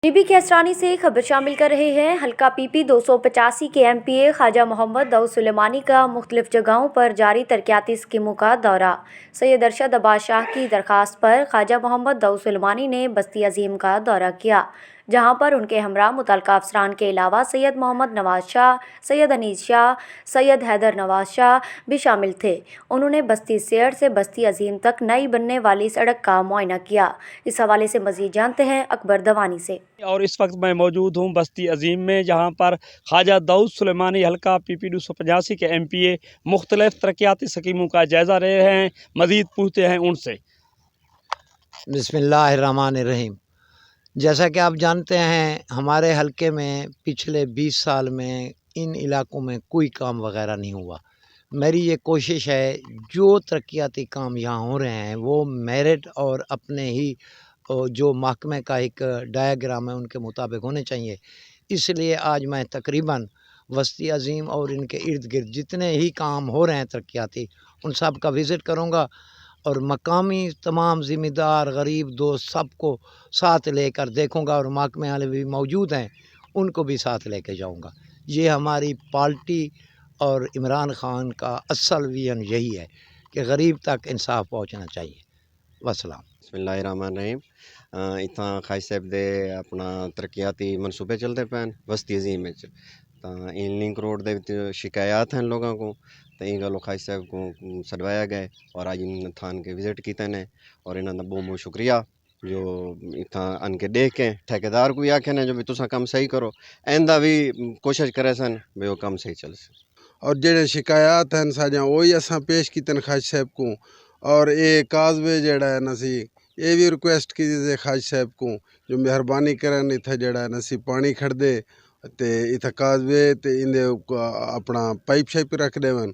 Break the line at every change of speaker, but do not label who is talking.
बीबी कैसरानी से खबर शामिल कर रहे हैं। हल्का पीपी 285 के MPA ख्वाजा मोहम्मद दाऊद सुलेमानी का मुख्तलिफ जगहों पर जारी तरक्याती स्कीमों का दौरा। सैयद अरशद अब्बास शाह की दरख्वास्त पर ख्वाजा मोहम्मद दाऊद सुलेमानी ने बस्ती अजीम का दौरा किया, जहां पर उनके हमरा मुतल्लिका अफसरान के अलावा सैयद मोहम्मद नवाज शाह, सैयद अनीस शाह, सैयद हैदर नवाज शाह भी शामिल थे। उन्होंने बस्ती सेठ से बस्ती अजीम तक नई बनने वाली सड़क का मुआयना किया। इस हवाले से मज़ीद जानते हैं अकबर दवानी से।
और इस वक्त मैं मौजूद हूँ बस्ती अजीम में, जहाँ पर ख्वाजा दाऊद सुलेमानी हल्का PP 285 के MPA मुख्तलिफ तरक्याती स्कीमों का जायज़ा ले रहे हैं। मज़ीद पूछते हैं उनसे।
बिस्मिल्लाहिर्रहमानिर्रहीम। जैसा कि आप जानते हैं, हमारे हलके में पिछले 20 साल में इन इलाकों में कोई काम वगैरह नहीं हुआ। मेरी ये कोशिश है, जो तरक्याती काम यहाँ हो रहे हैं वो मेरिट और अपने ही जो महकमे का एक डायग्राम है उनके मुताबिक होने चाहिए। इसलिए आज मैं तकरीबन बस्ती अजीम और इनके इर्द गिर्द जितने ही काम हो रहे हैं तरक्याती, उन सब का विज़िट करूँगा और मकामी तमाम ज़िम्मेदार गरीब दोस्त सबको साथ लेकर देखूँगा और महकमे वाले भी मौजूद हैं, उनको भी साथ लेके जाऊँगा। ये हमारी पार्टी और इमरान खान का असल विज़न यही है कि गरीब तक इंसाफ पहुँचना चाहिए। वसलाम।
बिस्मिल्लाहिर्रहमानिर्रहीम। इत्थां खाई साहब दे अपना तरक्याती मनसूबे चलते पैन बस्ती अजीम विच तां इन लिंक रोड दे विच शिकायत हैं लोगों को, तो इन गल्लों खाई साहब को सदवाया गया और आज इन थान के विजिट कीते ने और इन्हां दा बहुत बहुत शुक्रिया जो इत्थां आन के देख के ठेकेदार को आखे ने जो भी तुसां काम सही करो, आइंदा भी कोशिश करे सन भी वो काम सही चल सन।
और जेड़े शिकायत हैं सारियां वही असां पेश कीतन खाज साहब को, और ये काजवे जेड़ा है नसी ये भी रिक्वेस्ट की जे खाज साहब को जो मेहरबानी करन इत्थे जेड़ा है नसी पानी खड़ दे ते इत्थे काजवे ते इंदे अपना पाइप शाइप रख देवन।